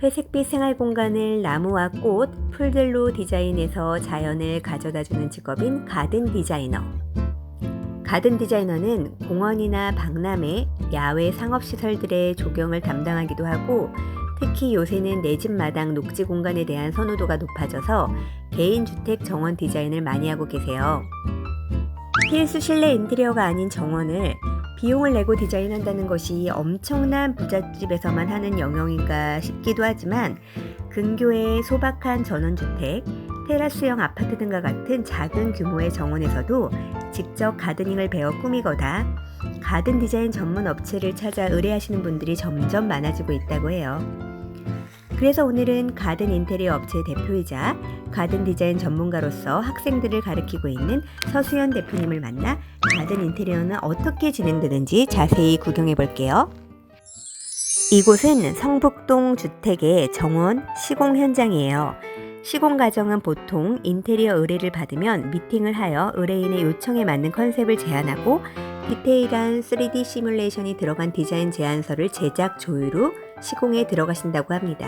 회색빛 생활 공간을 나무와 꽃, 풀들로 디자인해서 자연을 가져다주는 직업인 가든 디자이너. 가든 디자이너는 공원이나 박람회, 야외 상업시설들의 조경을 담당하기도 하고, 특히 요새는 내 집 마당 녹지 공간에 대한 선호도가 높아져서 개인주택 정원 디자인을 많이 하고 계세요. 필수 실내 인테리어가 아닌 정원을 비용을 내고 디자인한다는 것이 엄청난 부잣집에서만 하는 영역인가 싶기도 하지만, 근교의 소박한 전원주택, 테라스형 아파트 등과 같은 작은 규모의 정원에서도 직접 가드닝을 배워 꾸미거나 가든 디자인 전문 업체를 찾아 의뢰하시는 분들이 점점 많아지고 있다고 해요. 그래서 오늘은 가든 인테리어 업체 대표이자 가든 디자인 전문가로서 학생들을 가르치고 있는 서수연 대표님을 만나 가든 인테리어는 어떻게 진행되는지 자세히 구경해 볼게요. 이곳은 성북동 주택의 정원 시공 현장이에요. 시공 과정은 보통 인테리어 의뢰를 받으면 미팅을 하여 의뢰인의 요청에 맞는 컨셉을 제안하고 디테일한 3D 시뮬레이션이 들어간 디자인 제안서를 제작 조율 후 시공에 들어가신다고 합니다.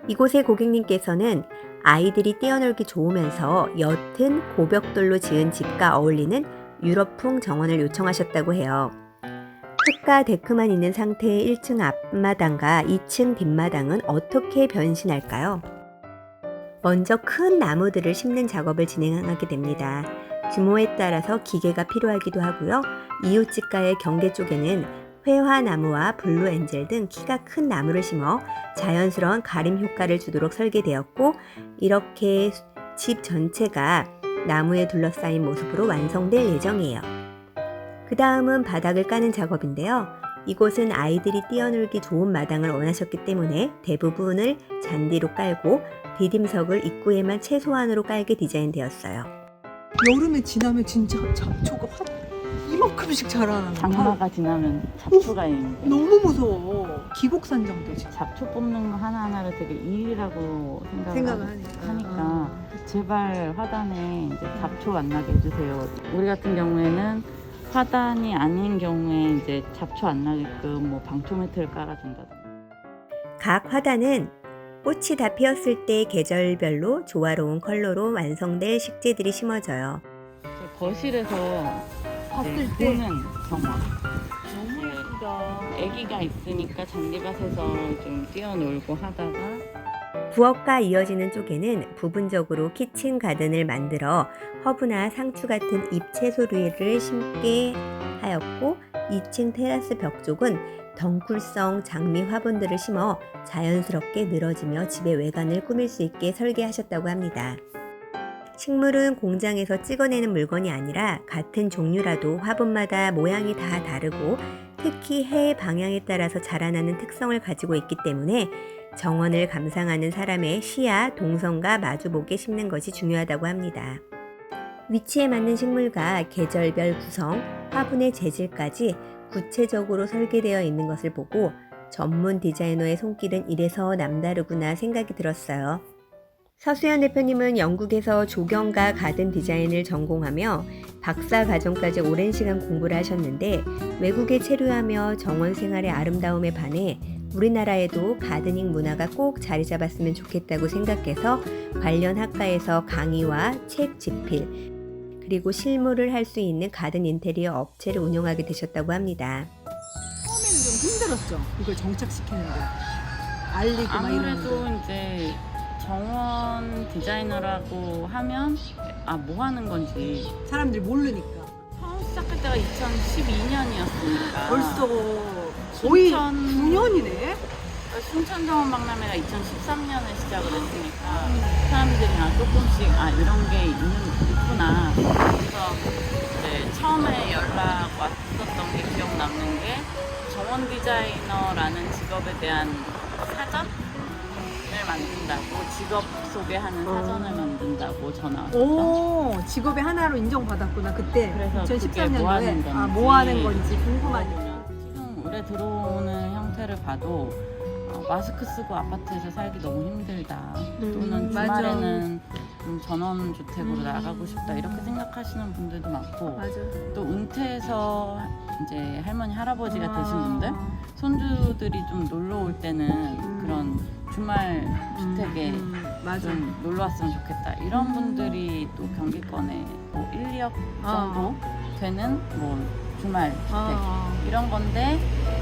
이곳의 고객님께서는 아이들이 뛰어놀기 좋으면서 옅은 고벽돌로 지은 집과 어울리는 유럽풍 정원을 요청하셨다고 해요. 흙과 데크만 있는 상태의 1층 앞마당과 2층 뒷마당은 어떻게 변신할까요? 먼저 큰 나무들을 심는 작업을 진행하게 됩니다. 규모에 따라서 기계가 필요하기도 하고요. 이웃집과의 경계 쪽에는 회화나무와 블루엔젤 등 키가 큰 나무를 심어 자연스러운 가림 효과를 주도록 설계되었고, 이렇게 집 전체가 나무에 둘러싸인 모습으로 완성될 예정이에요. 그 다음은 바닥을 까는 작업인데요. 이곳은 아이들이 뛰어놀기 좋은 마당을 원하셨기 때문에 대부분을 잔디로 깔고 디딤석을 입구에만 최소한으로 깔게 디자인되었어요. 여름에 지나면 진짜 잡초가 확 이만큼씩 자라는 장마가 지나면 잡초가 있는데 너무 무서워. 기곡산정되지. 잡초 뽑는 거 하나하나를 되게 일이라고 생각을 하니까 하니까. 제발 화단에 이제 잡초 안 나게 해주세요. 우리 같은 경우에는 화단이 아닌 경우에 이제 잡초 안 나게끔 뭐 방초 매트를 깔아준다든가. 각 화단은 꽃이 다 피었을 때 계절별로 조화로운 컬러로 완성될 식재들이 심어져요. 거실에서 봤을 이제 때 보는 정원. 너무 예쁘다. 아기가 있으니까 잔디밭에서 좀 뛰어놀고 하다가 부엌과 이어지는 쪽에는 부분적으로 키친 가든을 만들어 허브나 상추 같은 잎채소류를 심게 하였고, 2층 테라스 벽 쪽은 덩쿨성 장미 화분들을 심어 자연스럽게 늘어지며 집의 외관을 꾸밀 수 있게 설계하셨다고 합니다. 식물은 공장에서 찍어내는 물건이 아니라 같은 종류라도 화분마다 모양이 다 다르고 특히 해 방향에 따라서 자라나는 특성을 가지고 있기 때문에 정원을 감상하는 사람의 시야, 동선과 마주보게 심는 것이 중요하다고 합니다. 위치에 맞는 식물과 계절별 구성, 화분의 재질까지 구체적으로 설계되어 있는 것을 보고 전문 디자이너의 손길은 이래서 남다르구나 생각이 들었어요. 서수연 대표님은 영국에서 조경과 가든 디자인을 전공하며 박사 과정까지 오랜 시간 공부를 하셨는데, 외국에 체류하며 정원 생활의 아름다움에 반해 우리나라에도 가드닝 문화가 꼭 자리 잡았으면 좋겠다고 생각해서 관련 학과에서 강의와 책 집필, 그리고 실무를 할 수 있는 가든 인테리어 업체를 운영하게 되셨다고 합니다. 처음에는 좀 힘들었죠. 이걸 정착시키는 거. 알리고 막 이러는데. 아무래도 이제 정원 디자이너라고 하면 뭐 하는 건지 사람들이 모르니까. 처음 시작할 때가 2012년이었으니까 벌써 거의 순천- 9년이네. 순천정원 박람회가 2013년에 시작을 했으니까 사람들이 조금씩 이런 게 있구나. 그래서 이제 처음에 연락 왔었던 게 기억 남는 게 정원 디자이너라는 직업에 대한 사전을 만든다고, 직업 소개하는 사전을 만든다고 전화 왔었죠. 오, 직업의 하나로 인정받았구나 그때. 그래서 그게 2013년도에 뭐 하는 건지. 뭐 하는 건지 궁금하니까. 지금 올해 들어오는 형태를 봐도 마스크 쓰고 아파트에서 살기 너무 힘들다. 또는 맞아. 주말에는 좀 전원주택으로 나가고 싶다. 이렇게 생각하시는 분들도 많고, 맞아. 또 은퇴해서 이제 할머니 할아버지가 되신 분들, 손주들이 좀 놀러 올 때는 그런 주말 주택에 맞아. 좀 놀러 왔으면 좋겠다. 이런 분들이 또 경기권에 뭐 1, 2억 정도 되는 뭐 주말 주택 이런 건데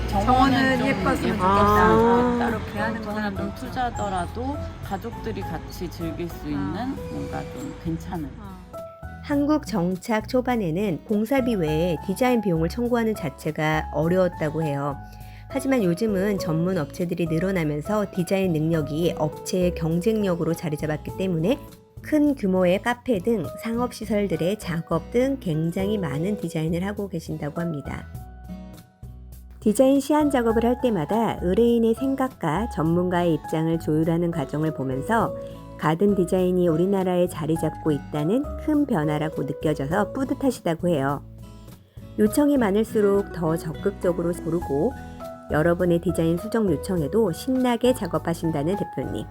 정원은 좀 예뻤으면 좋겠다. 그렇게 하는 돈을 거는 좀 투자하더라도 가족들이 같이 즐길 수 있는 뭔가 좀 괜찮은. 한국 정착 초반에는 공사비 외에 디자인 비용을 청구하는 자체가 어려웠다고 해요. 하지만 요즘은 전문 업체들이 늘어나면서 디자인 능력이 업체의 경쟁력으로 자리 잡았기 때문에 큰 규모의 카페 등 상업시설들의 작업 등 굉장히 많은 디자인을 하고 계신다고 합니다. 디자인 시안 작업을 할 때마다 의뢰인의 생각과 전문가의 입장을 조율하는 과정을 보면서 가든 디자인이 우리나라에 자리 잡고 있다는 큰 변화라고 느껴져서 뿌듯하시다고 해요. 요청이 많을수록 더 적극적으로 고르고 여러분의 디자인 수정 요청에도 신나게 작업하신다는 대표님.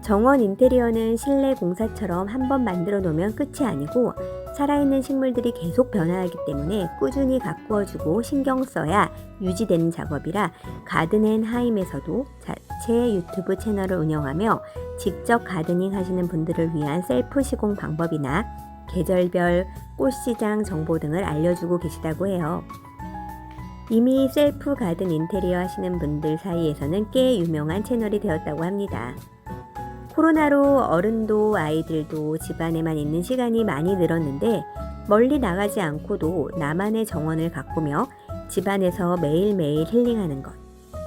정원 인테리어는 실내 공사처럼 한번 만들어 놓으면 끝이 아니고 살아있는 식물들이 계속 변화하기 때문에 꾸준히 가꾸어주고 신경 써야 유지되는 작업이라 가든앤하임에서도 자체 유튜브 채널을 운영하며 직접 가드닝 하시는 분들을 위한 셀프 시공 방법이나 계절별 꽃시장 정보 등을 알려주고 계시다고 해요. 이미 셀프 가든 인테리어 하시는 분들 사이에서는 꽤 유명한 채널이 되었다고 합니다. 코로나로 어른도 아이들도 집안에만 있는 시간이 많이 늘었는데 멀리 나가지 않고도 나만의 정원을 가꾸며 집안에서 매일매일 힐링하는 것.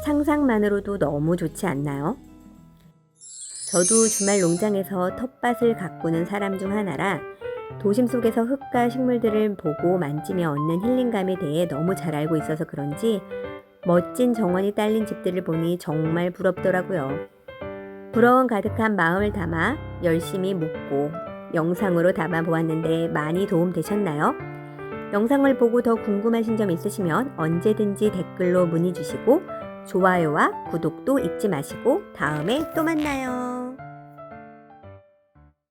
상상만으로도 너무 좋지 않나요? 저도 주말 농장에서 텃밭을 가꾸는 사람 중 하나라 도심 속에서 흙과 식물들을 보고 만지며 얻는 힐링감에 대해 너무 잘 알고 있어서 그런지 멋진 정원이 딸린 집들을 보니 정말 부럽더라고요. 부러움 가득한 마음을 담아 열심히 묻고 영상으로 담아 보았는데 많이 도움되셨나요? 영상을 보고 더 궁금하신 점 있으시면 언제든지 댓글로 문의 주시고 좋아요와 구독도 잊지 마시고 다음에 또 만나요.